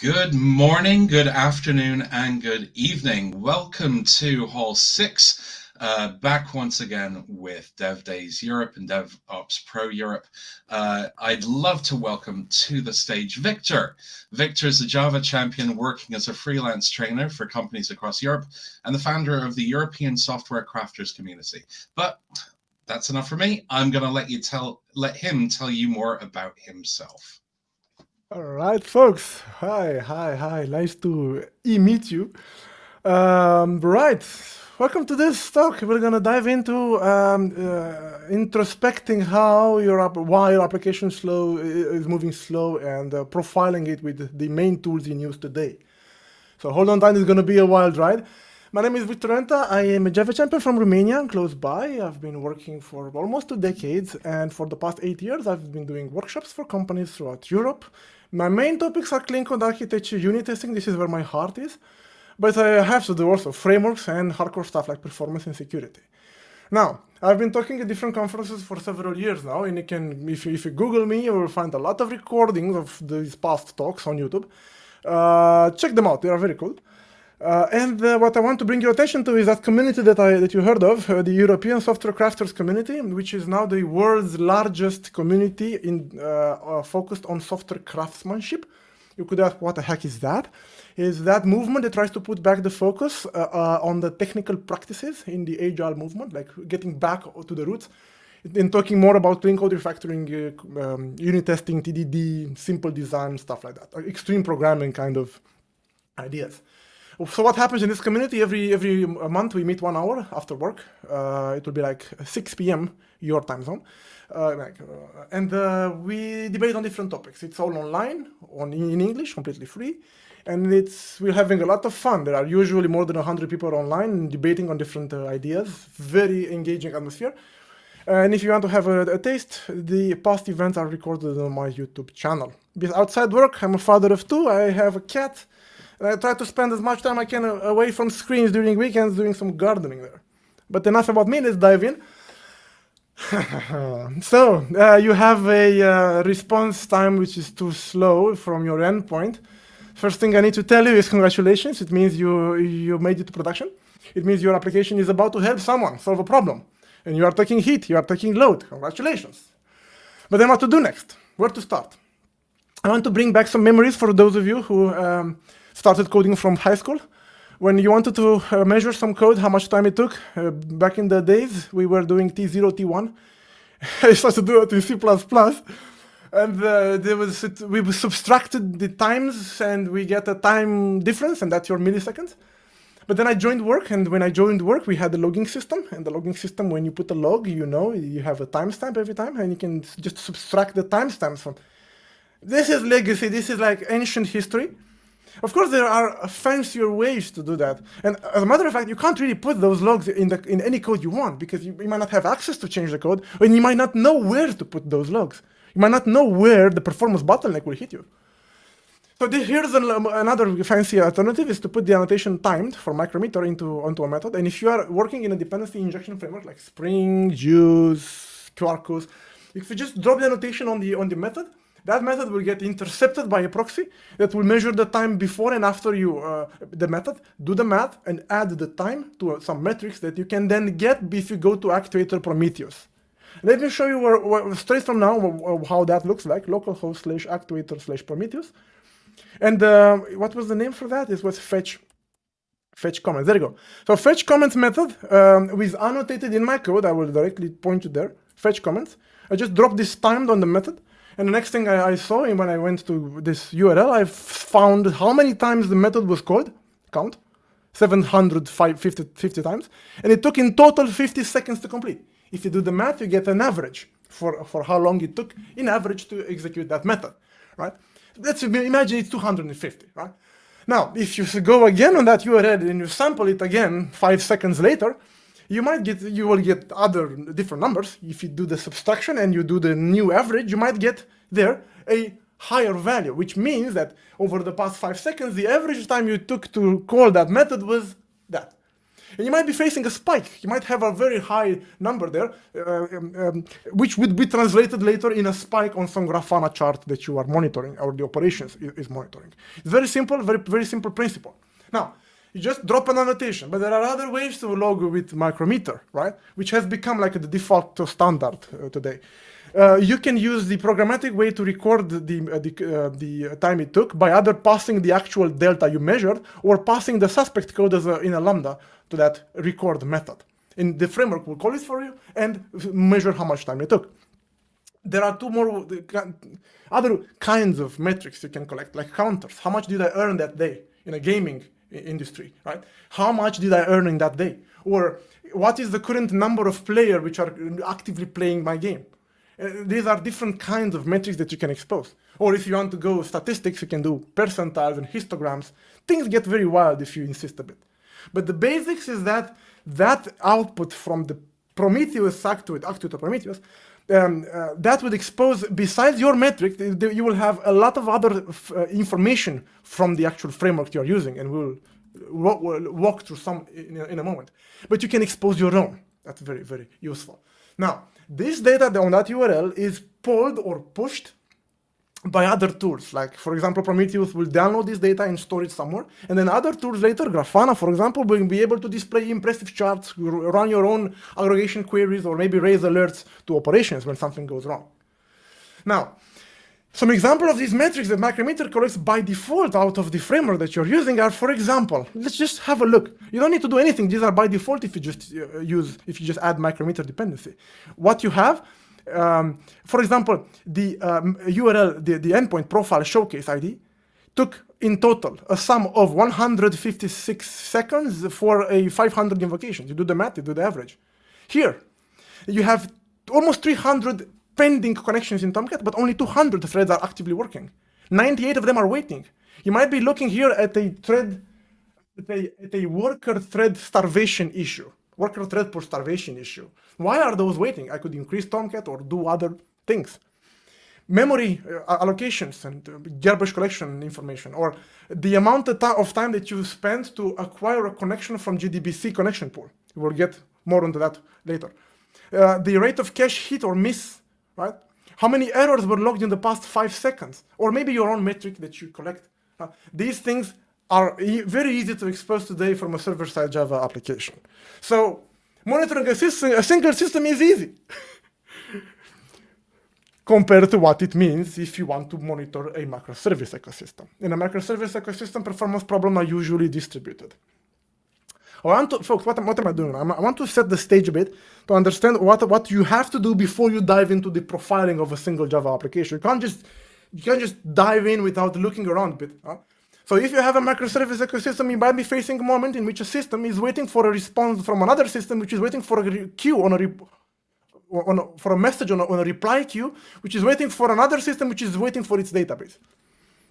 Good morning, good afternoon, and good evening. Welcome to Hall 6, back once again with Dev Days Europe and DevOps Pro Europe. I'd love to welcome to the stage Victor. Victor is a Java champion working as a freelance trainer for companies across Europe and the founder of the European Software Crafters community. But that's enough for me. I'm going to let him tell you more about himself. All right, folks. Hi. Nice to meet you. Right. Welcome to this talk. We're gonna dive into introspecting why your application is moving slow and profiling it with the main tools in use today. So hold on tight. It's gonna be a wild ride. My name is Victor Rentea. I am a Java champion from Romania, close by. I've been working for almost 2 decades, and for the past 8 years, I've been doing workshops for companies throughout Europe. My main topics are clean code architecture, unit testing. This is where my heart is. But I have to do also frameworks and hardcore stuff like performance and security. Now, I've been talking at different conferences for several years now, and if you Google me, you will find a lot of recordings of these past talks on YouTube. Check them out; they are very cool. What I want to bring your attention to is that community that you heard of, the European Software Crafters community, which is now the world's largest community focused on software craftsmanship. You could ask, what the heck is that? Is that movement that tries to put back the focus on the technical practices in the agile movement, like getting back to the roots, and talking more about clean code refactoring, unit testing, TDD, simple design, stuff like that, extreme programming kind of ideas. So what happens in this community, every month we meet 1 hour after work. It will be like 6 p.m. your time zone. We debate on different topics. It's all online, in English, completely free. And we're having a lot of fun. There are usually more than 100 people online debating on different ideas. Very engaging atmosphere. And if you want to have a taste, the past events are recorded on my YouTube channel. Because outside work, I'm a father of 2. I have a cat. And I try to spend as much time I can away from screens during weekends doing some gardening there. But enough about me, let's dive in. So, you have a response time which is too slow from your endpoint. First thing I need to tell you is congratulations. It means you made it to production. It means your application is about to help someone solve a problem. And you are taking heat, you are taking load. Congratulations. But then what to do next? Where to start? I want to bring back some memories for those of you who started coding from high school. When you wanted to measure some code, how much time it took. Back in the days, we were doing T0, T1. I started to do it in C++. And we subtracted the times, and we get a time difference, and that's your milliseconds. But then I joined work, and when I joined work, we had a logging system. And the logging system, when you put a log, you have a timestamp every time, and you can just subtract the timestamps from. This is legacy. This is like ancient history. Of course, there are fancier ways to do that. And as a matter of fact, you can't really put those logs in any code you want, because you might not have access to change the code, and you might not know where to put those logs. You might not know where the performance bottleneck will hit you. So here's another fancy alternative, is to put the annotation timed for micrometer onto a method. And if you are working in a dependency injection framework like Spring, Juice, Quarkus, if you just drop the annotation on the method, that method will get intercepted by a proxy that will measure the time before and after the method, do the math, and add the time to some metrics that you can then get if you go to Actuator Prometheus. Let me show you straight from now how that looks like, localhost /actuator/Prometheus. And what was the name for that? It was fetch comments. There you go. So fetch comments method is annotated in my code. I will directly point you there. Fetch comments. I just dropped this timed on the method. And the next thing I saw when I went to this URL, I found how many times the method was called. Count. 750 times. And it took in total 50 seconds to complete. If you do the math, you get an average for how long it took in average to execute that method, right? Let's imagine it's 250, right? Now, if you go again on that URL and you sample it again 5 seconds later, you will get other different numbers. If you do the subtraction and you do the new average, you might get there a higher value, which means that over the past 5 seconds, the average time you took to call that method was that. And you might be facing a spike. You might have a very high number there, which would be translated later in a spike on some Grafana chart that you are monitoring, or the operations is monitoring. It's very simple, very simple principle. Now, you just drop an annotation, but there are other ways to log with micrometer, right? Which has become like the default standard today. You can use the programmatic way to record the time it took by either passing the actual delta you measured or passing the suspect code as in a lambda to that record method. And the framework will call it for you and measure how much time it took. There are two more other kinds of metrics you can collect, like counters. How much did I earn that day in a gaming industry, right? How much did I earn in that day? Or what is the current number of players which are actively playing my game? These are different kinds of metrics that you can expose. Or if you want to go statistics, you can do percentiles and histograms. Things get very wild if you insist a bit. But the basics is that output from the Prometheus actuator Prometheus, that would expose, besides your metric, you will have a lot of other information from the actual framework you're using, and we'll walk through some in a moment. But you can expose your own. That's very, very useful. Now, this data on that URL is pulled or pushed by other tools. Like, for example, Prometheus will download this data and store it somewhere. And then other tools later, Grafana, for example, will be able to display impressive charts, run your own aggregation queries, or maybe raise alerts to operations when something goes wrong. Now, some example of these metrics that Micrometer collects by default out of the framework that you're using are, for example, let's just have a look. You don't need to do anything. These are by default if you just add Micrometer dependency. What you have, for example, the URL, the endpoint profile showcase ID took in total a sum of 156 seconds for a 500 invocations. You do the math, you do the average. Here, you have almost 300 pending connections in Tomcat, but only 200 threads are actively working. 98 of them are waiting. You might be looking here at a thread, at a worker thread starvation issue, worker thread per starvation issue. Why are those waiting? I could increase Tomcat or do other things. Memory allocations and garbage collection information, or the amount of time that you spend to acquire a connection from GDBC connection pool. We'll get more into that later. The rate of cache hit or miss, right? How many errors were logged in the past 5 seconds? Or maybe your own metric that you collect. These things are very easy to expose today from a server-side Java application. So monitoring a single system is easy compared to what it means if you want to monitor a microservice ecosystem. In a microservice ecosystem, performance problems are usually distributed. Folks, what am I doing? I want to set the stage a bit to understand what you have to do before you dive into the profiling of a single Java application. You can't just dive in without looking around a bit. So if you have a microservice ecosystem, you might be facing a moment in which a system is waiting for a response from another system, which is waiting for a queue for a message on a reply queue, which is waiting for another system, which is waiting for its database.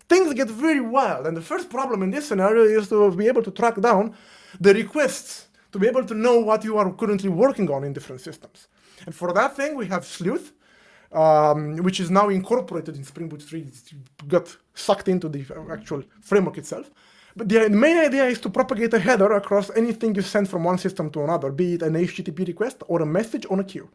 Things get very wild, and the first problem in this scenario is to be able to track down the requests, to be able to know what you are currently working on in different systems. And for that thing, we have Sleuth, which is now incorporated in Spring Boot 3. It got sucked into the actual framework itself. But the main idea is to propagate a header across anything you send from one system to another, be it an HTTP request or a message on a queue.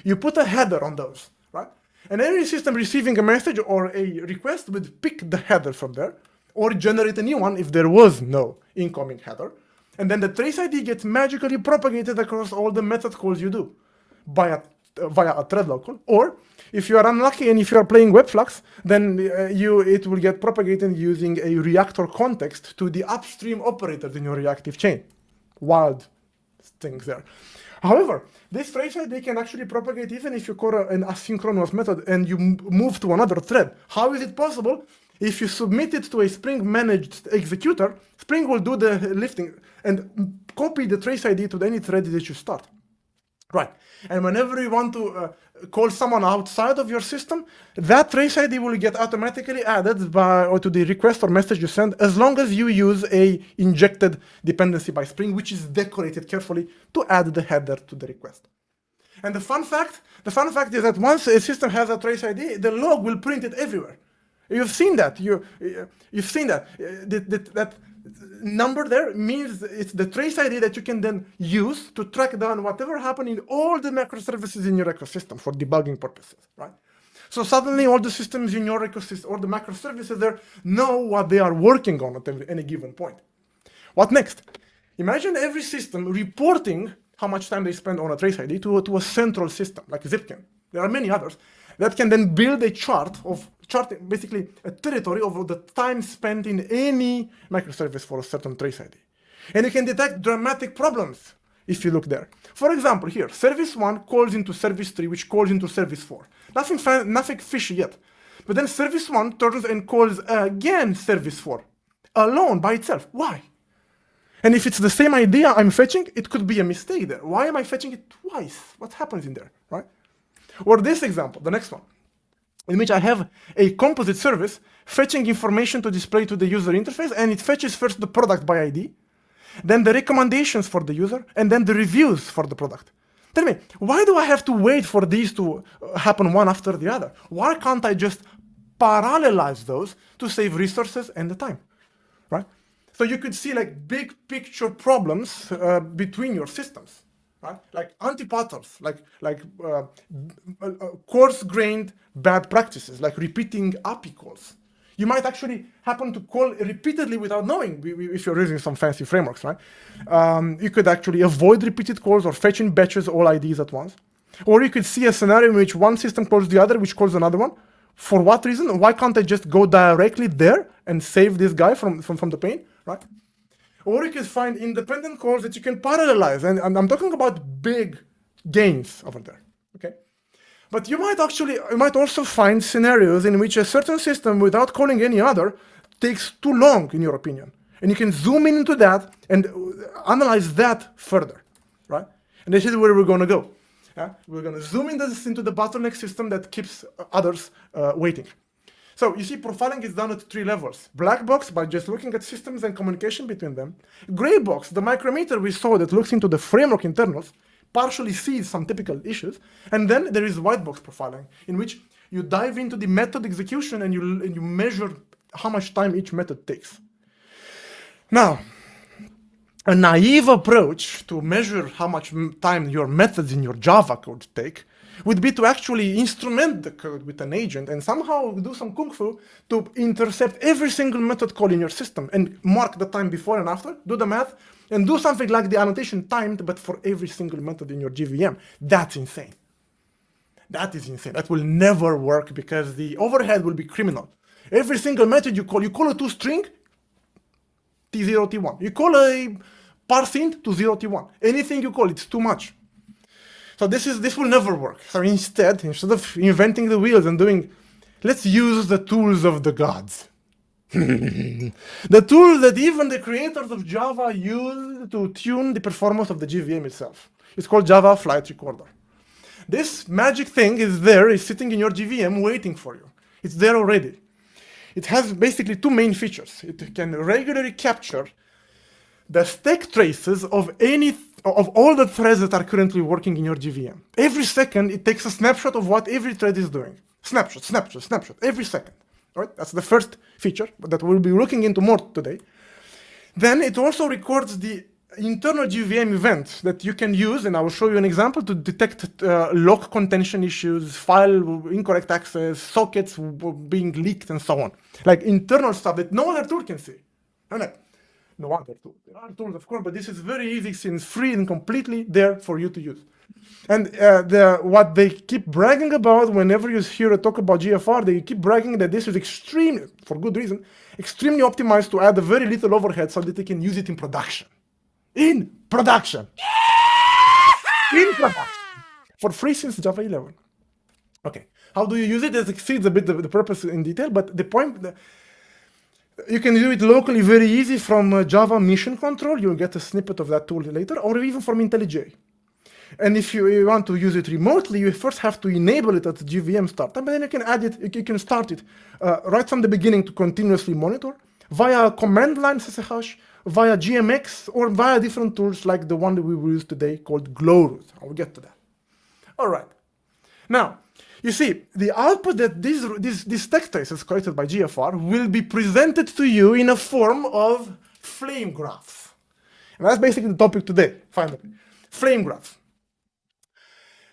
You put a header on those, right? And every system receiving a message or a request would pick the header from there, or generate a new one if there was no incoming header. And then the trace ID gets magically propagated across all the method calls you do via a thread local. Or if you are unlucky and if you are playing Webflux, then it will get propagated using a reactor context to the upstream operators in your reactive chain. Wild things there. However, this trace ID can actually propagate even if you call an asynchronous method and you move to another thread. How is it possible? If you submit it to a Spring managed executor, Spring will do the lifting and copy the trace ID to any thread that you start. Right. And whenever you want to call someone outside of your system, that trace ID will get automatically added to the request or message you send, as long as you use a injected dependency by Spring, which is decorated carefully to add the header to the request. And the fun fact is that once a system has a trace ID, the log will print it everywhere. You've seen that. You've seen that. That number there means it's the trace ID that you can then use to track down whatever happened in all the microservices in your ecosystem for debugging purposes, right? So suddenly all the systems in your ecosystem, or the microservices there, know what they are working on at any given point. What next? Imagine every system reporting how much time they spend on a trace ID to a central system, like Zipkin. There are many others that can then build a chart, basically a territory of the time spent in any microservice for a certain trace ID. And you can detect dramatic problems if you look there. For example, here, service 1 calls into service 3, which calls into service 4. Nothing fishy yet. But then service 1 turns and calls again service 4, alone, by itself. Why? And if it's the same idea I'm fetching, it could be a mistake there. Why am I fetching it twice? What happens in there, right? Or this example, the next one, in which I have a composite service fetching information to display to the user interface, and it fetches first the product by ID, then the recommendations for the user, and then the reviews for the product. Tell me, why do I have to wait for these to happen one after the other? Why can't I just parallelize those to save resources and the time, right? So you could see like big picture problems between your systems, right? Like anti-patterns, like coarse-grained bad practices, like repeating API calls. You might actually happen to call repeatedly without knowing if you're using some fancy frameworks, right? You could actually avoid repeated calls or fetch in batches all IDs at once. Or you could see a scenario in which one system calls the other, which calls another one. For what reason? Why can't I just go directly there and save this guy from the pain, right? Or you can find independent calls that you can parallelize. And I'm talking about big gains over there, okay? But you might also find scenarios in which a certain system, without calling any other, takes too long, in your opinion. And you can zoom in into that and analyze that further, right? And this is where we're going to go. We're going to zoom into the bottleneck system that keeps others waiting. So you see, profiling is done at 3 levels. Black box, by just looking at systems and communication between them. Gray box, the micrometer we saw that looks into the framework internals, partially sees some typical issues. And then there is white box profiling, in which you dive into the method execution and you measure how much time each method takes. Now, a naive approach to measure how much time your methods in your Java code take would be to actually instrument the code with an agent and somehow do some kung fu to intercept every single method call in your system and mark the time before and after, do the math, and do something like the annotation timed, but for every single method in your JVM. That's insane. That is insane. That will never work because the overhead will be criminal. Every single method you call a toString, T0, T1. You call a parseInt to 0, T1. Anything you call, it's too much. So this will never work. So instead of inventing the wheels and doing, let's use the tools of the gods. The tools that even the creators of Java use to tune the performance of the JVM itself. It's called Java Flight Recorder. This magic thing is sitting in your JVM waiting for you. It's there already. It has basically 2 main features. It can regularly capture the stack traces of all the threads that are currently working in your JVM. Every second, it takes a snapshot of what every thread is doing. Snapshot, every second. Right? That's the first feature that we'll be looking into more today. Then it also records the internal JVM event that you can use, and I will show you an example to detect lock contention issues, file incorrect access, sockets being leaked, and so on. Like internal stuff that no other tool can see. No other tool. There are tools, of course, but this is very easy since free and completely there for you to use. And what they keep bragging about whenever you hear a talk about GFR, they keep bragging that this is extremely, for good reason, extremely optimized to add a very little overhead so that they can use it in production. In production! In production! For free since Java 11. Okay, how do you use it? It exceeds a bit the purpose in detail, but the point, you can do it locally very easy from Java Mission Control. You'll get a snippet of that tool later, or even from IntelliJ. And if you want to use it remotely, you first have to enable it at the JVM startup, but then you can add it, you can start it right from the beginning to continuously monitor via command line SSH, via GMX, or via different tools like the one that we will use today called GlowRoot. I'll get to that. All right. Now, You see, the output that these text traces collected by GFR will be presented to you in a form of flame graphs. And that's basically the topic today, finally. Flame graphs.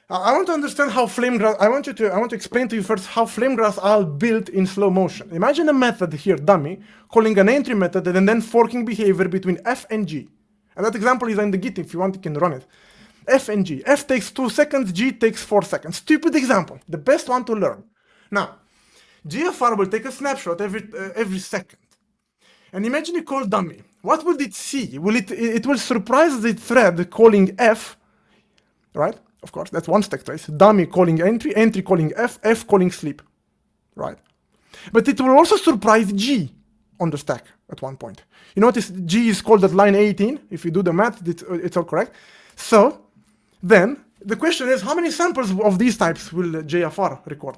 I want to understand how flame graphs, I want to explain to you first how flame graphs are built in slow motion. Imagine a method here, dummy, calling an entry method and then forking behavior between f and g. And that example is in the Git. If you want, you can run it. F and G. F takes 2 seconds, G takes 4 seconds. Stupid example, the best one to learn. Now, GFR will take a snapshot every second. And imagine you call dummy. What will it see? It will surprise the thread calling F, right? Of course, that's one stack trace. Dummy calling entry, entry calling F, F calling sleep, right? But it will also surprise G on the stack at one point. You notice G is called at line 18. If you do the math, it's all correct. So then the question is, how many samples of these types will GFR record?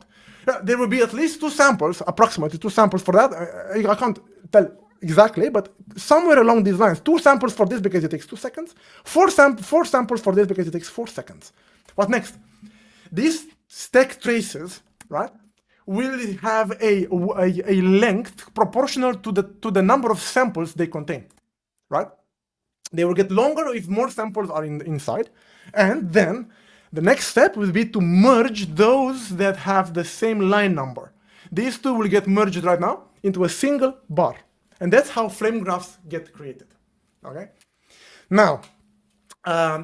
There will be at least 2 samples, approximately 2 samples for that. I can't tell exactly, but somewhere along these lines, 2 samples for this because it takes 2 seconds, 4 samples for this because it takes 4 seconds. What next? These stack traces, right, will have a length proportional to the number of samples they contain, right? They will get longer if more samples are inside. And then the next step will be to merge those that have the same line number. These two will get merged right now into a single bar. And that's how flame graphs get created. Okay? Now,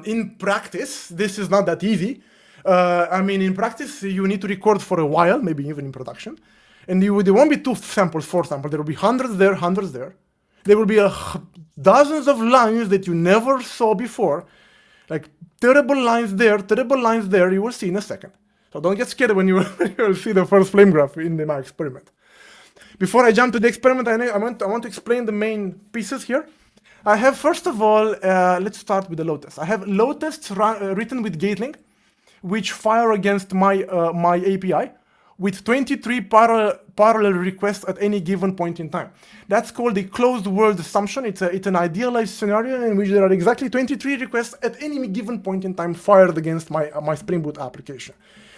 in practice, this is not that easy. I mean, in practice, you need to record for a while, maybe even in production. And there won't be 2 samples, 4 samples. There will be hundreds there, hundreds there. There will be dozens of lines that you never saw before. Like terrible lines there, you will see in a second. So don't get scared when you will see the first flame graph in my experiment. Before I jump to the experiment, I want to explain the main pieces here. I have, first of all, let's start with the load test. I have load tests written with Gatling, which fire against my API with 23 parallel requests at any given point in time. That's called the closed world assumption. It's an idealized scenario in which there are exactly 23 requests at any given point in time fired against my Spring Boot application.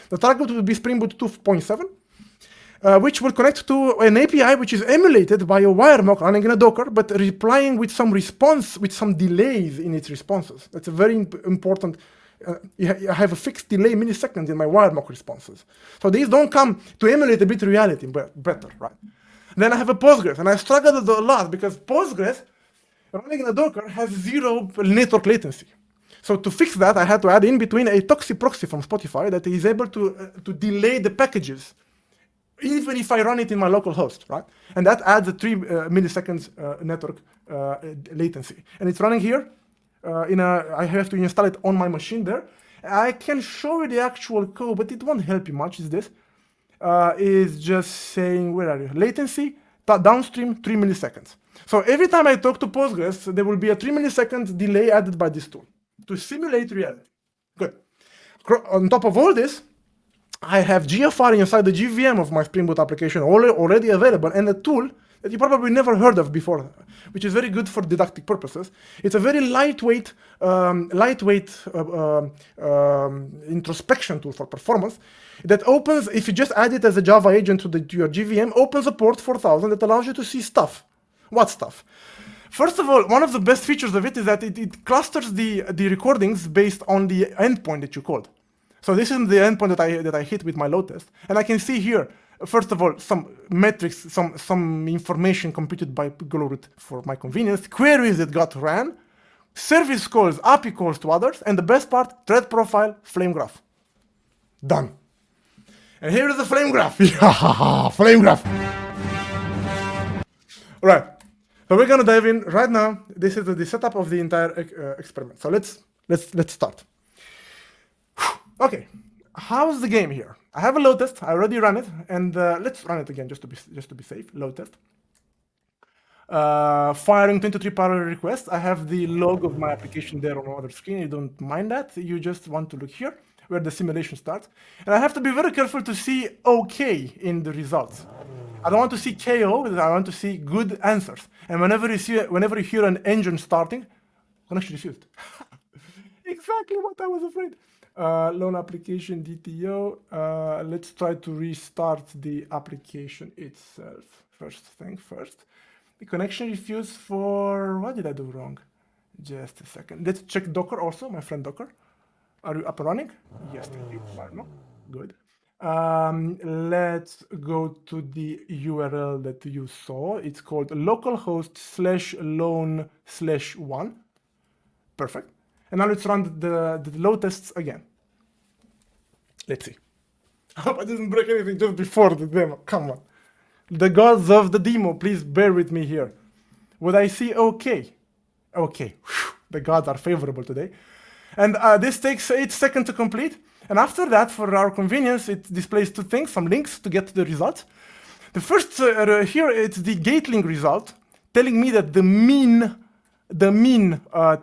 The target will be Spring Boot 2.7, which will connect to an API which is emulated by a wire mock running in a Docker, but replying with some response, with some delays in its responses. That's a very important. I have a fixed delay milliseconds in my wire mock responses. So these don't come to emulate a bit reality better, right? Then I have a Postgres, and I struggled a lot because Postgres running in a Docker has 0 network latency. So to fix that, I had to add in between a toxic proxy from Spotify that is able to delay the packages, even if I run it in my local host, right? And that adds a 3 milliseconds network latency. And it's running here. I have to install it on my machine there. I can show you the actual code, but it won't help you much. Is this? Is just saying, where are you? Latency, downstream, 3 milliseconds. So every time I talk to Postgres, there will be a 3 milliseconds delay added by this tool to simulate reality. Good. On top of all this, I have GFR inside the GVM of my Spring Boot application already available, and a tool that you probably never heard of before, which is very good for didactic purposes. It's a very lightweight introspection tool for performance that opens, if you just add it as a Java agent to your GVM, opens a port 4000 that allows you to see stuff. What stuff? First of all, one of the best features of it is that it clusters the recordings based on the endpoint that you called. So this is the endpoint that I hit with my load test, and I can see here, first of all, some metrics, some information computed by Glowroot for my convenience, queries that got ran, service calls, API calls to others, and the best part, thread profile, flame graph. Done. And here is the flame graph. Flame graph. All right. So we're gonna dive in right now. This is the setup of the entire experiment. So let's start. Okay. How's the game here? I have a load test. I already ran it, and let's run it again just to be safe. Load test. Firing 23 parallel requests. I have the log of my application there on the other screen. You don't mind that. You just want to look here where the simulation starts. And I have to be very careful to see OK in the results. I don't want to see KO. I want to see good answers. And whenever you hear an engine starting, connection is used. Exactly what I was afraid. Loan application DTO. Let's try to restart the application itself. First thing first. The connection refused for, what did I do wrong? Just a second. Let's check Docker also, my friend Docker. Are you up and running? Yes, thank you. No? Good. Let's go to the URL that you saw. It's called localhost/loan/1. Perfect. And now let's run the load tests again. Let's see. I hope I didn't break anything just before the demo. Come on. The gods of the demo, please bear with me here. Would I see okay? Okay. Whew. The gods are favorable today. And this takes 8 seconds to complete. And after that, for our convenience, it displays two things, some links to get to the results. The first here, it's the gatelink result, telling me that the mean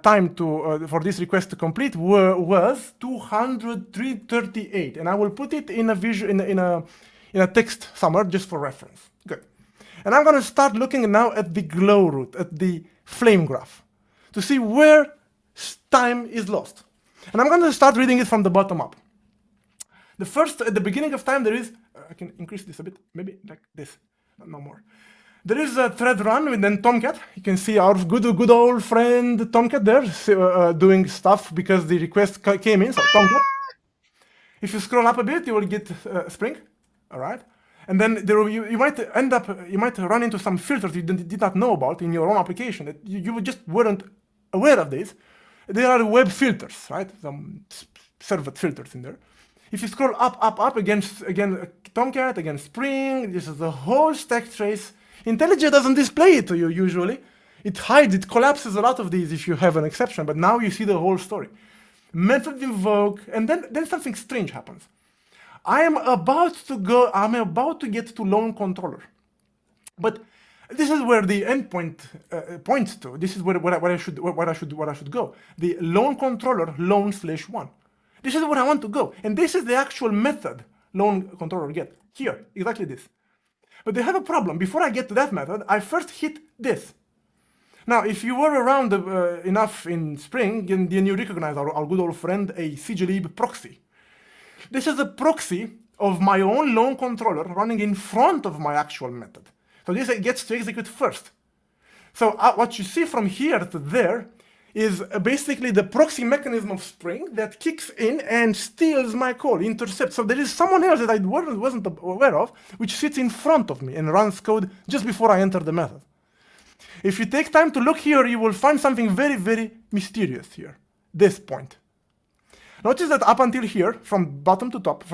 time for this request to complete was 203.38, and I will put it in a visual in a text somewhere just for reference. Good. And I'm going to start looking now at the glow root, at the flame graph, to see where time is lost. And I'm going to start reading it from the bottom up. The first, at the beginning of time, there is, I can increase this a bit, maybe like this, no more. There is a thread run with then Tomcat. You can see our good old friend Tomcat there doing stuff because the request came in, so Tomcat. If you scroll up a bit, you will get Spring, all right? And then you might run into some filters you did not know about in your own application that you just weren't aware of this. There are web filters, right? Some servlet filters in there. If you scroll up against Tomcat, against Spring, this is the whole stack trace. IntelliJ doesn't display it to you usually. It hides, it collapses a lot of these if you have an exception, but now you see the whole story. Method invoke, and then something strange happens. I'm about to get to loan controller. But this is where the endpoint points to. This is where I should go. The loan controller loan/1. This is where I want to go. And this is the actual method loan controller get. Here, exactly this. But they have a problem. Before I get to that method, I first hit this. Now, if you were around enough in Spring, then you recognize our good old friend, a cglib proxy. This is a proxy of my own loan controller running in front of my actual method. So this gets to execute first. So what you see from here to there is basically the proxy mechanism of Spring that kicks in and steals my code, intercepts. So there is someone else that I wasn't aware of, which sits in front of me and runs code just before I enter the method. If you take time to look here, you will find something very, very mysterious here, this point. Notice that up until here, from bottom to top,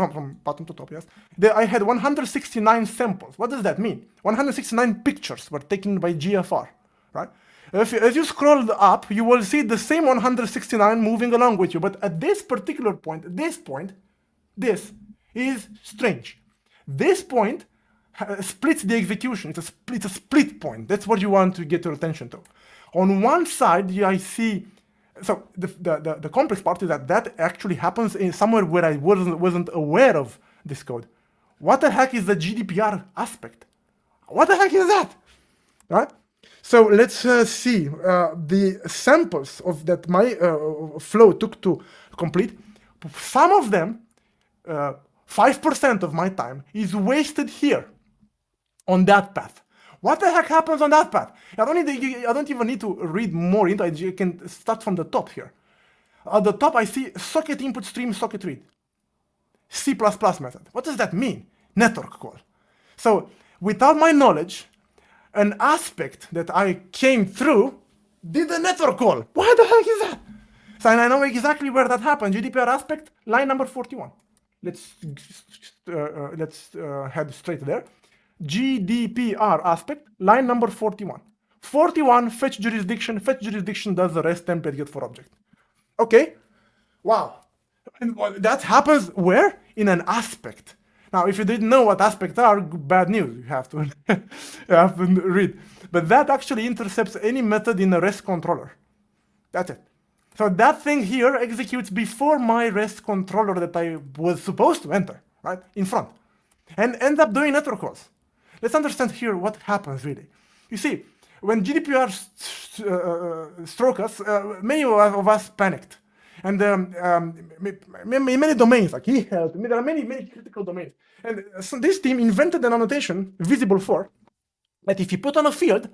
yes, I had 169 samples. What does that mean? 169 pictures were taken by GFR, right? As you scroll up, you will see the same 169 moving along with you. But at this particular point, this is strange. This point splits the execution. It's a split point. That's what you want to get your attention to. On one side, I see. So the complex part is that actually happens in somewhere where I wasn't aware of this code. What the heck is the GDPR aspect? What the heck is that? Right? So let's see the samples of that my flow took to complete. Some of them, 5% of my time is wasted here on that path. What the heck happens on that path? I don't even need to read more into it. I can start from the top here. At the top, I see socket input stream socket read. C++ method. What does that mean? Network call. So without my knowledge, an aspect that I came through did a network call. What the heck is that? So I know exactly where that happened. GDPR aspect, line number 41. Let's head straight there. GDPR aspect, line number 41. 41, fetch jurisdiction. Fetch jurisdiction does the REST template get for object. Okay. Wow. And that happens where? In an aspect. Now, if you didn't know what aspects are, bad news. You have to, read. But that actually intercepts any method in a REST controller. That's it. So that thing here executes before my REST controller that I was supposed to enter, right, in front, and end up doing network calls. Let's understand here what happens really. You see, when GDPR struck us, many of us panicked. And in many domains, like e-health, there are many, many critical domains. And so this team invented an annotation, visible for, that if you put on a field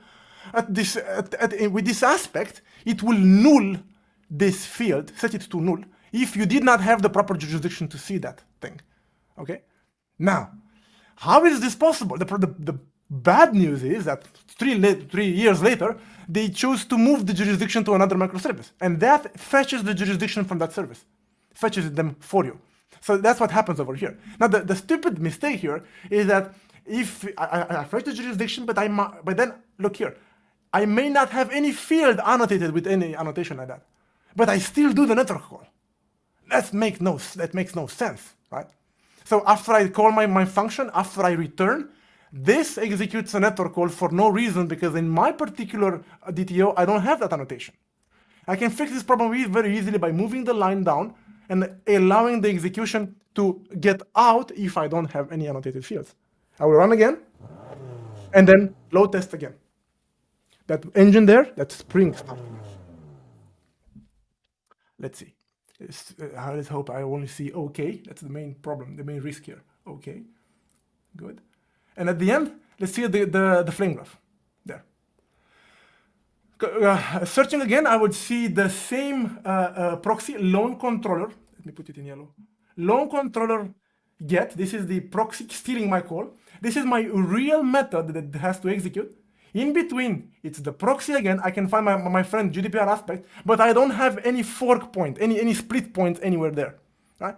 with this aspect, it will null this field, set it to null, if you did not have the proper jurisdiction to see that thing. Okay? Now, how is this possible? The bad news is that 3 years later, they chose to move the jurisdiction to another microservice. And that fetches the jurisdiction from that service, fetches them for you. So that's what happens over here. Now, the stupid mistake here is that if I fetch the jurisdiction, but then look here, I may not have any field annotated with any annotation like that, but I still do the network call. That makes no sense, right? So after I call my function, after I return, this executes a network call for no reason, because in my particular DTO, I don't have that annotation. I can fix this problem very easily by moving the line down and allowing the execution to get out if I don't have any annotated fields. I will run again, and then load test again. That engine there, that Spring stuff. Let's see. Let's hope I only see OK. That's the main problem, the main risk here. OK, good. And at the end, let's see the flame graph there. Searching again, I would see the same proxy loan controller. Let me put it in yellow. Loan controller get. This is the proxy stealing my call. This is my real method that has to execute. In between, it's the proxy again. I can find my friend GDPR aspect, but I don't have any fork point, any split point anywhere there. Right?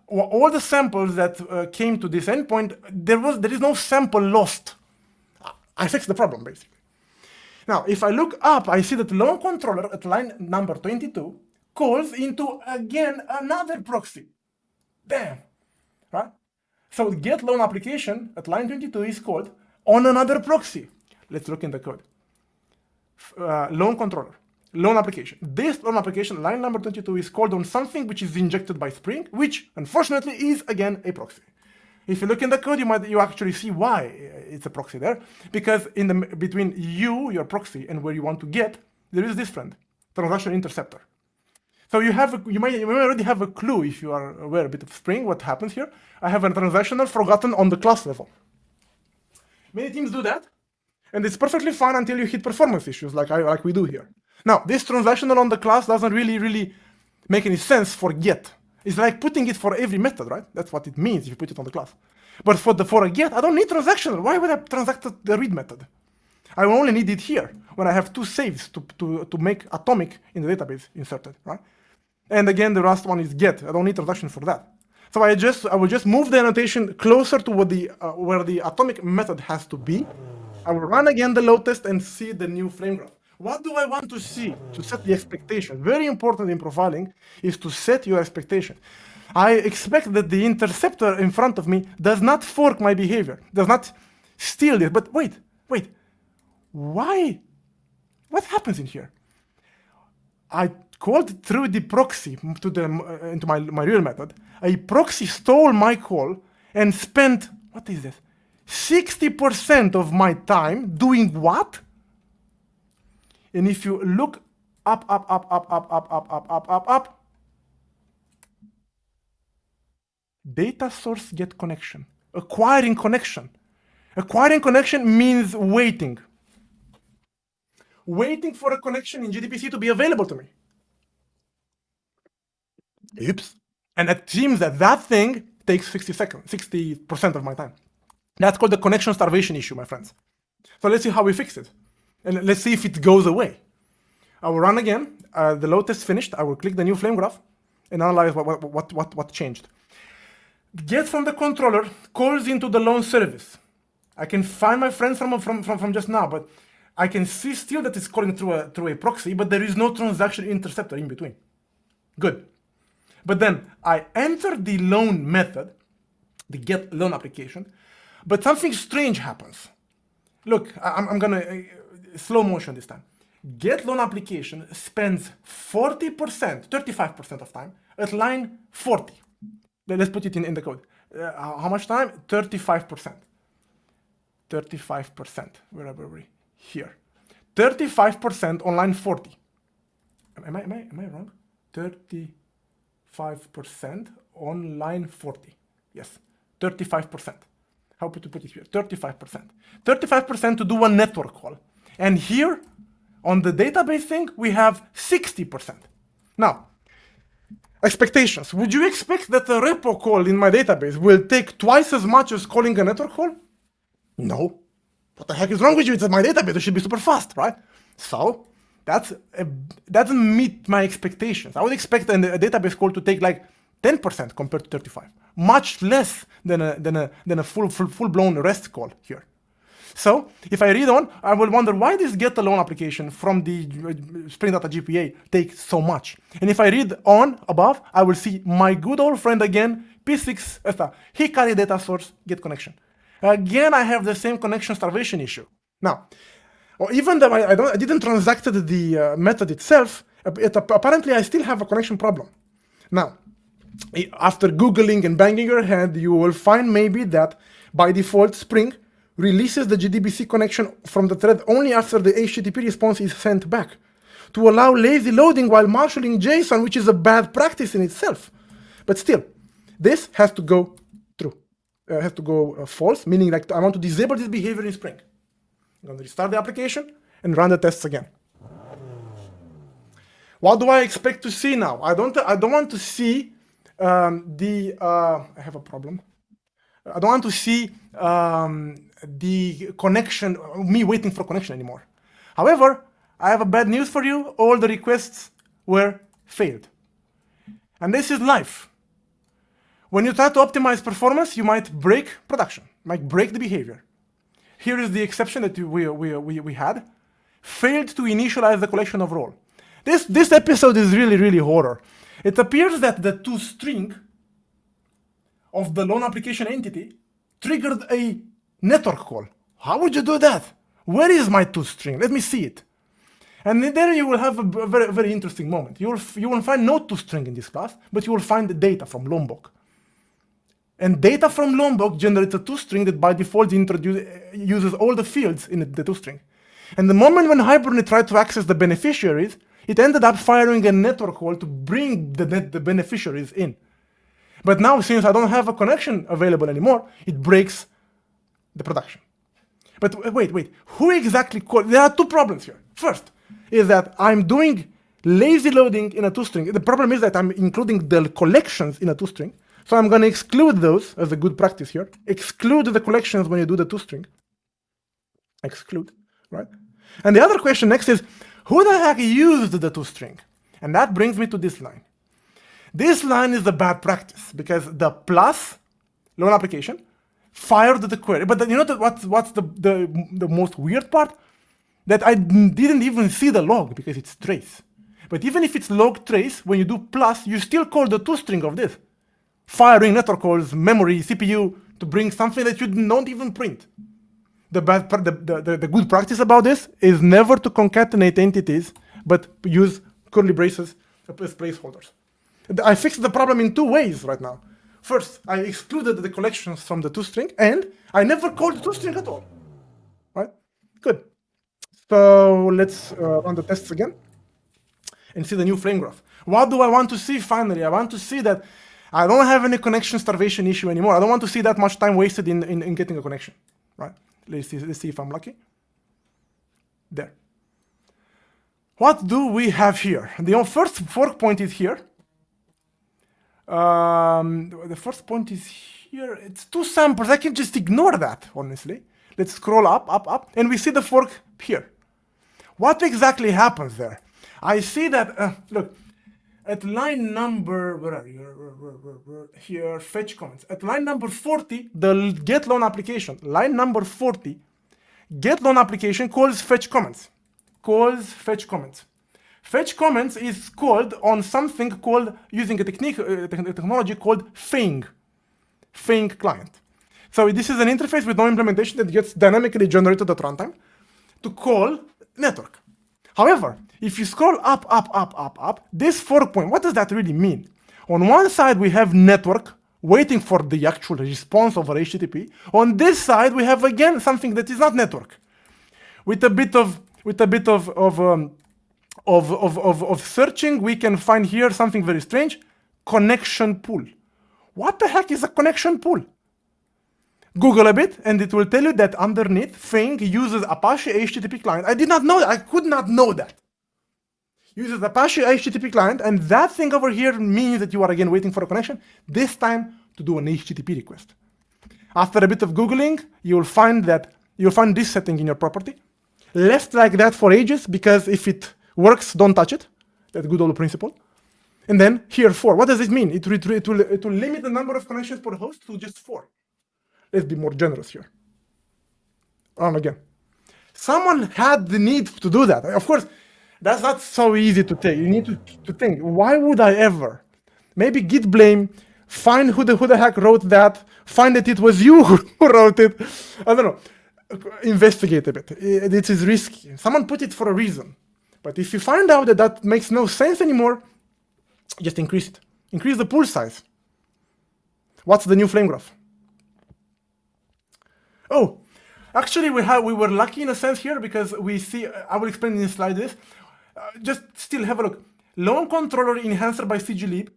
All the samples that came to this endpoint, there is no sample lost. I fixed the problem basically. Now, if I look up, I see that loan controller at line number 22 calls into again another proxy. Damn, right? So get loan application at line 22 is called on another proxy. Let's look in the code. Loan controller, loan application. This loan application, line number 22, is called on something which is injected by Spring, which unfortunately is again a proxy. If you look in the code, you actually see why it's a proxy there, because between your proxy, and where you want to get, there is this friend, transaction interceptor. So you may already have a clue, if you are aware a bit of Spring, what happens here. I have a transactional forgotten on the class level. Many teams do that, and it's perfectly fine until you hit performance issues like we do here. Now, this transactional on the class doesn't really make any sense for get. It's like putting it for every method, right? That's what it means if you put it on the class. But for a get, I don't need transactional. Why would I transact the read method? I only need it here when I have two saves to make atomic in the database inserted, right? And again, the last one is get. I don't need transaction for that. So I will just move the annotation closer to where the atomic method has to be. I will run again the load test and see the new flame graph. What do I want to see to set the expectation? Very important in profiling is to set your expectation. I expect that the interceptor in front of me does not fork my behavior, does not steal it. But wait, why? What happens in here? I called through the proxy into my real method. A proxy stole my call and spent, what is this? 60% of my time doing what? And if you look up, data source get connection, acquiring connection. Acquiring connection means waiting. Waiting for a connection in gDPC to be available to me. Oops. And it seems that thing takes 60% of my time. That's called the connection starvation issue, my friends. So let's see how we fix it. And let's see if it goes away. I will run again. The load test finished. I will click the new flame graph and analyze what changed. Get from the controller calls into the loan service. I can find my friends from just now, but I can see still that it's calling through a proxy, but there is no transaction interceptor in between. Good. But then I enter the loan method, the get loan application, but something strange happens. Look, I'm gonna slow motion this time. Get loan application spends 40%, 35% of time at line 40. Let's put it in the code. How much time? 35%. 35%. Where are we? Here. 35% on line 40. Am I wrong? 35% on line 40. Yes, 35%. How to put it here? 35%. 35% to do one network call. And here, on the database thing, we have 60%. Now, expectations. Would you expect that a repo call in my database will take twice as much as calling a network call? No. What the heck is wrong with you? It's my database. It should be super fast, right? So that doesn't meet my expectations. I would expect a database call to take like 10% compared to 35, much less than a full-blown REST call here. So if I read on, I will wonder why this get alone application from the Spring Data GPA takes so much. And if I read on above, I will see my good old friend again, P6, Hikari data source, get connection. Again, I have the same connection starvation issue. Now, even though I didn't transact the method itself, apparently I still have a connection problem. Now, after Googling and banging your head, you will find maybe that by default Spring releases the JDBC connection from the thread only after the HTTP response is sent back to allow lazy loading while marshalling JSON, which is a bad practice in itself. But still, this has to go true. Has to go false, meaning like I want to disable this behavior in Spring. I'm going to restart the application and run the tests again. What do I expect to see now? I don't want to see I have a problem. I don't want to see the connection, me waiting for connection anymore. However, I have a bad news for you. All the requests were failed. And this is life. When you try to optimize performance, you might break production, might break the behavior. Here is the exception that we had. Failed to initialize the collection of role. This episode is really horror. It appears that the toString of the loan application entity triggered a network call. How would you do that? Where is my toString? Let me see it. And there you will have a very interesting moment. You will find no toString in this class, but you will find the data from Lombok. And data from Lombok generates a toString that by default uses all the fields in the toString. And the moment when Hibernate tried to access the beneficiaries, it ended up firing a network call to bring the beneficiaries in. But now, since I don't have a connection available anymore, it breaks the production. But wait, who exactly called? There are two problems here. First is that I'm doing lazy loading in a toString. The problem is that I'm including the collections in a toString. So I'm going to exclude those as a good practice here. Exclude the collections when you do the toString. Exclude, right? And the other question next is, who the heck used the toString? And that brings me to this line. This line is a bad practice because the plus loan application fired the query. But you know what's the most weird part? That I didn't even see the log because it's trace. But even if it's log trace, when you do plus, you still call the toString of this. Firing network calls, memory, CPU, to bring something that you don't even print. The good practice about this is never to concatenate entities, but use curly braces as placeholders. I fixed the problem in two ways right now. First, I excluded the collections from the toString, and I never called the toString at all. Right? Good. So let's run the tests again and see the new flame graph. What do I want to see finally? I want to see that I don't have any connection starvation issue anymore. I don't want to see that much time wasted in getting a connection. Right? Let's see if I'm lucky. There. What do we have here? The first fork point is here. The first point is here. It's two samples. I can just ignore that, honestly. Let's scroll up, and we see the fork here. What exactly happens there? I see that, look, at line number, where are you? Here, fetch comments. At line number 40, the get loan application, line number 40, get loan application calls fetch comments. Fetch comments is called on something called, using a technology called Fang client. So this is an interface with no implementation that gets dynamically generated at runtime to call network. However, if you scroll up, this fork point, what does that really mean? On one side, we have network waiting for the actual response over HTTP. On this side, we have again something that is not network, with a bit of of searching, we can find here something very strange: connection pool. What the heck is a connection pool? Google a bit, and it will tell you that underneath, Fang uses Apache HTTP client. I did not know that. I could not know that. Uses Apache HTTP client, and that thing over here means that you are again waiting for a connection, this time to do an HTTP request. After a bit of Googling, you'll find this setting in your property. Left like that for ages, because if it works, don't touch it. That good old principle. And then here 4. What does it mean? It will limit the number of connections per host to just 4. Let's be more generous here. Run again. Someone had the need to do that. Of course, that's not so easy to take. You need to think, why would I ever? Maybe git blame, find who the heck wrote that, find that it was you who wrote it. I don't know. Investigate a bit. It is risky. Someone put it for a reason. But if you find out that that makes no sense anymore, just increase it. Increase the pool size. What's the new flame graph? Oh, actually we were lucky in a sense here, because we see, I will explain in this slide this. Just still have a look. Loan controller enhancer by cglib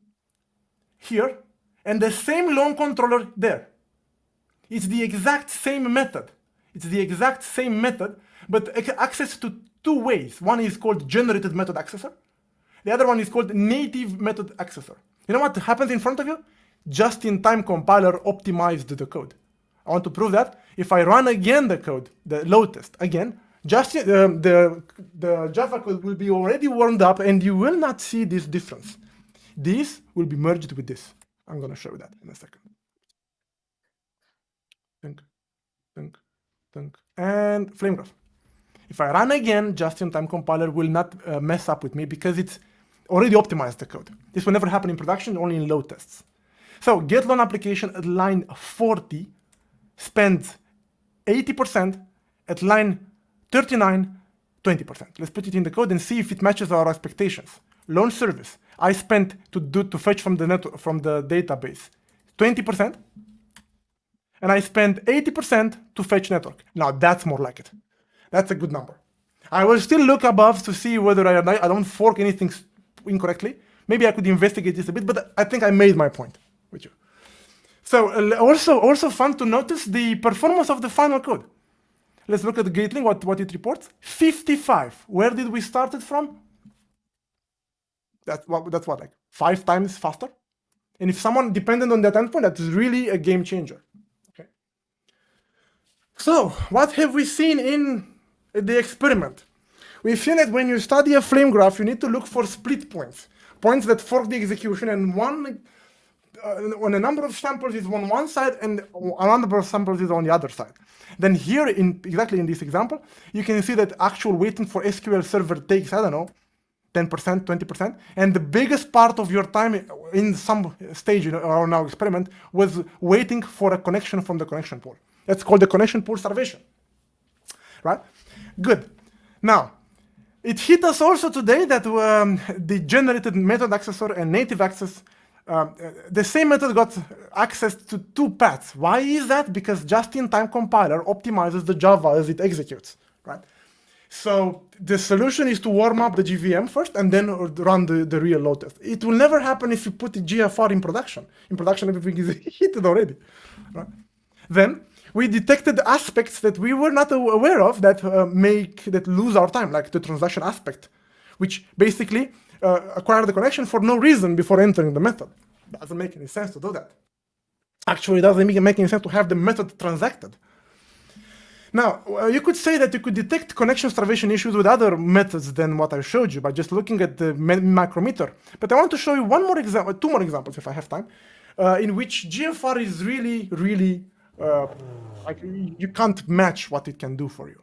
here, and the same loan controller there. It's the exact same method. It's the exact same method, but access to 2 ways. One is called generated method accessor. The other one is called native method accessor. You know what happens in front of you? Just-in-time compiler optimized the code. I want to prove that. If I run again the code, the load test again, just the Java code will be already warmed up, and you will not see this difference. This will be merged with this. I'm going to show you that in a second. Think, think, think, and flame graph. If I run again, just-in-time compiler will not mess up with me, because it's already optimized the code. This will never happen in production, only in load tests. So get loan application at line 40 spends 80%, at line 39, 20%. Let's put it in the code and see if it matches our expectations. Loan service, I spent to fetch from the database 20%, and I spent 80% to fetch network. Now that's more like it. That's a good number. I will still look above to see whether I don't fork anything incorrectly. Maybe I could investigate this a bit, but I think I made my point with you. So also fun to notice the performance of the final code. Let's look at the Gatling, what it reports. 55. Where did we start it from? That's what, like 5 times faster? And if someone depended on that endpoint, that is really a game changer. Okay. So what have we seen in the experiment? We've seen that when you study a flame graph, you need to look for split points. Points that fork the execution, and when a number of samples is on one side and a number of samples is on the other side. Then here, exactly in this example, you can see that actual waiting for SQL Server takes, I don't know, 10%, 20%. And the biggest part of your time in some stage in our experiment was waiting for a connection from the connection pool. That's called the connection pool starvation, right? Good. Now, it hit us also today that the generated method accessor and native access, the same method got access to 2 paths. Why is that? Because just-in-time compiler optimizes the Java as it executes, right? So the solution is to warm up the JVM first and then run the real load test. It will never happen if you put the GFR in production. In production, everything is hit already, right? Then we detected aspects that we were not aware of that lose our time, like the transaction aspect, which basically acquire the connection for no reason before entering the method. Doesn't make any sense to do that. Actually, it doesn't make any sense to have the method transacted. Now, you could say that you could detect connection starvation issues with other methods than what I showed you by just looking at the micrometer. But I want to show you two more examples if I have time, in which GFR is really like you can't match what it can do for you.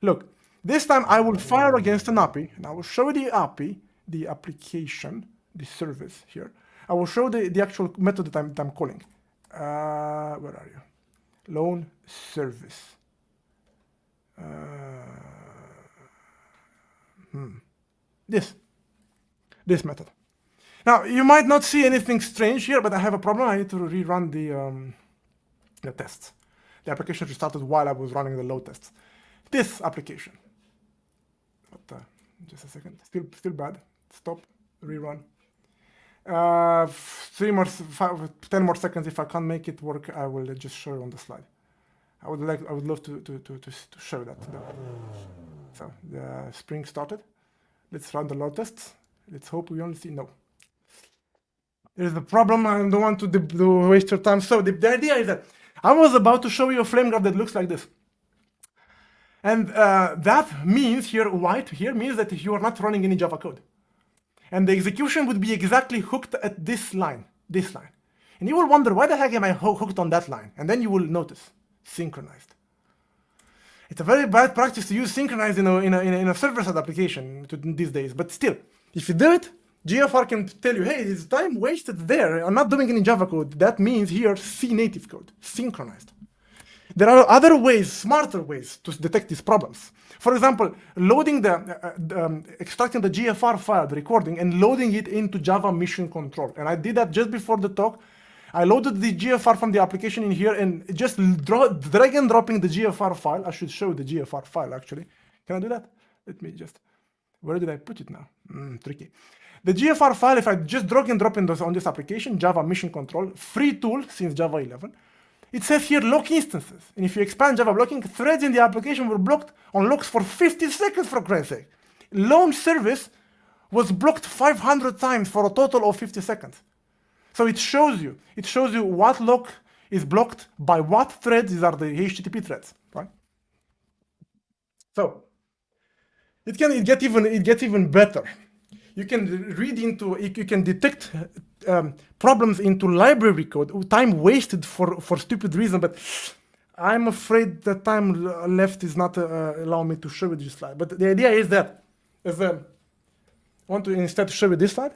Look, this time I will fire against an API, and I will show you the API, the application, the service here. I will show the actual method that I'm calling. Where are you? Loan service. This method. Now, you might not see anything strange here, but I have a problem. I need to rerun the tests. The application restarted while I was running the load tests. This application. Just a second. Still bad. Stop. Rerun. 10 more seconds. If I can't make it work, I will just show you on the slide. I would love to show that. So the spring started. Let's run the load tests. Let's hope we only see no. There's a problem. I don't want to waste your time. So the idea is that I was about to show you a flame graph that looks like this. And that means here, white here means that you are not running any Java code. And the execution would be exactly hooked at this line. And you will wonder, why the heck am I hooked on that line? And then you will notice, synchronized. It's a very bad practice to use synchronized in a server-side application these days. But still, if you do it, GFR can tell you, hey, it's time wasted there. I'm not doing any Java code. That means here, C native code, synchronized. There are other ways, smarter ways to detect these problems. For example, loading extracting the GFR file, the recording, and loading it into Java Mission Control. And I did that just before the talk. I loaded the GFR from the application in here and just drag and dropping the GFR file. I should show the GFR file actually. Can I do that? Let me just, where did I put it now? Tricky. The GFR file, if I just drag and drop on this application, Java Mission Control, free tool since Java 11, it says here lock instances. And if you expand Java blocking, threads in the application were blocked on locks for 50 seconds for Christ's sake. Launch service was blocked 500 times for a total of 50 seconds. So it shows you what lock is blocked by what threads. These are the HTTP threads, right? So it gets even better. You can detect problems into library code, time wasted for stupid reason, but I'm afraid the time left is not allowing me to show you this slide. But the idea is that, I want to instead show you this slide.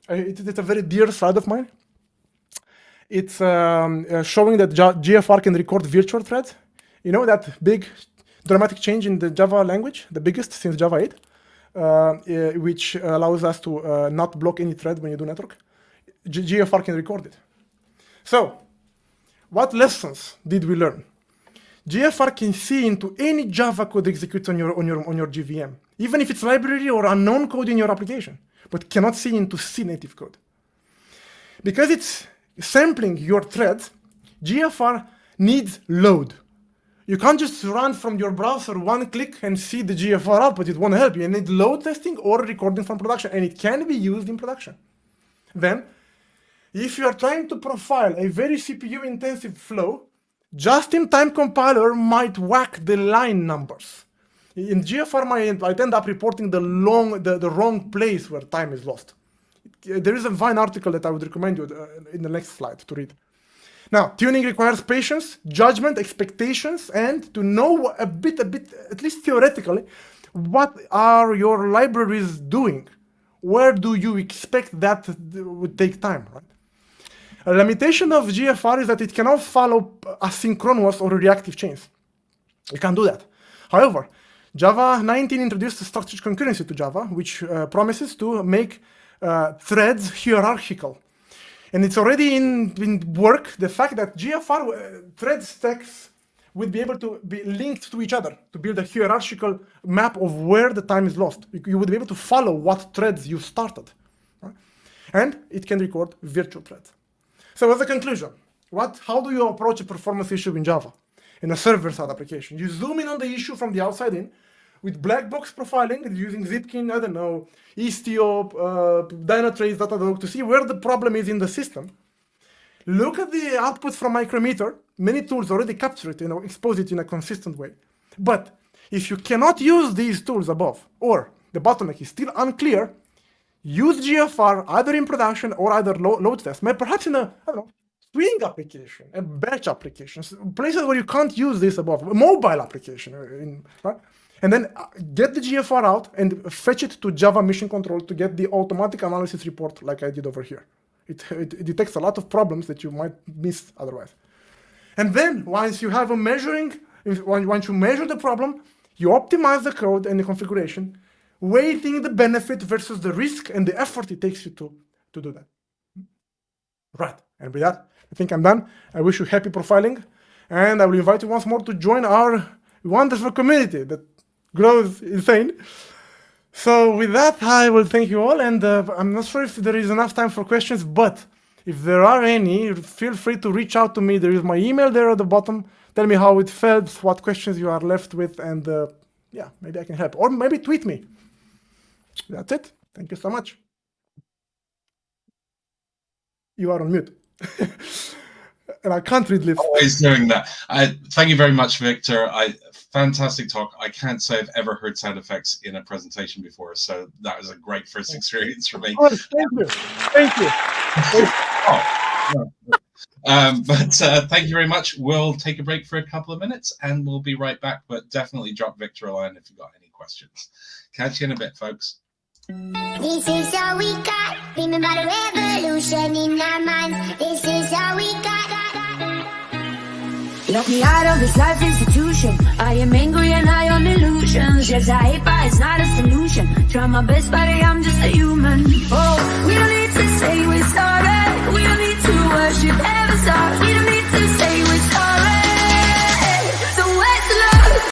It's a very dear slide of mine. It's showing that GFR can record virtual threads. You know that big dramatic change in the Java language, the biggest since Java 8, which allows us to not block any thread when you do network. GFR can record it. So, what lessons did we learn? GFR can see into any Java code executes on your JVM, even if it's library or unknown code in your application, but cannot see into C native code. Because it's sampling your threads, GFR needs load. You can't just run from your browser one click and see the GFR output. It won't help you. You need load testing or recording from production, and it can be used in production. Then, if you are trying to profile a very CPU-intensive flow, just-in-time compiler might whack the line numbers. In GFR, might end up reporting the wrong place where time is lost. There is a Vine article that I would recommend you in the next slide to read. Now, tuning requires patience, judgment, expectations, and to know a bit, at least theoretically, what are your libraries doing? Where do you expect that would take time, right? A limitation of GFR is that it cannot follow asynchronous or reactive chains. You can't do that. However, Java 19 introduced structured concurrency to Java, which promises to make threads hierarchical. And it's already in work, the fact that GFR thread stacks would be able to be linked to each other to build a hierarchical map of where the time is lost. You would be able to follow what threads you started. Right? And it can record virtual threads. So as a conclusion, how do you approach a performance issue in Java in a server-side application? You zoom in on the issue from the outside in with black box profiling using Zipkin, I don't know, Istio, Dynatrace, Datadog to see where the problem is in the system. Look at the output from Micrometer. Many tools already capture it, expose it in a consistent way. But if you cannot use these tools above, or the bottleneck is still unclear, use GFR either in production or either load test, perhaps in a, swing application, a batch application, places where you can't use this above, a mobile application, right? And then get the GFR out and fetch it to Java Mission Control to get the automatic analysis report like I did over here. It detects a lot of problems that you might miss otherwise. And then once you have once you measure the problem, you optimize the code and the configuration, weighting the benefit versus the risk and the effort it takes you to do that. Right, and with that, I think I'm done. I wish you happy profiling, and I will invite you once more to join our wonderful community that grows insane. So with that, I will thank you all, and I'm not sure if there is enough time for questions, but if there are any, feel free to reach out to me. There is my email there at the bottom. Tell me how it felt, what questions you are left with, and yeah, maybe I can help. Or maybe tweet me. That's it. Thank you so much. You are on mute. And I can't read lips. Always doing that. Thank you very much, Victor. Fantastic talk. I can't say I've ever heard sound effects in a presentation before, so that was a great first experience for me. Of course, thank you. Thank you. But thank you very much. We'll take a break for a couple of minutes and we'll be right back, but definitely drop Victor a line if you've got any questions. Catch you in a bit, folks. This is all we got. Remember the revolution in our minds. This is all we got. Lock me out of this life institution. I am angry and high on illusions. Yes, I hate, but it's not a solution. Try my best, but I'm just a human. Oh, we don't need to say we're sorry. We don't need to worship ever stars.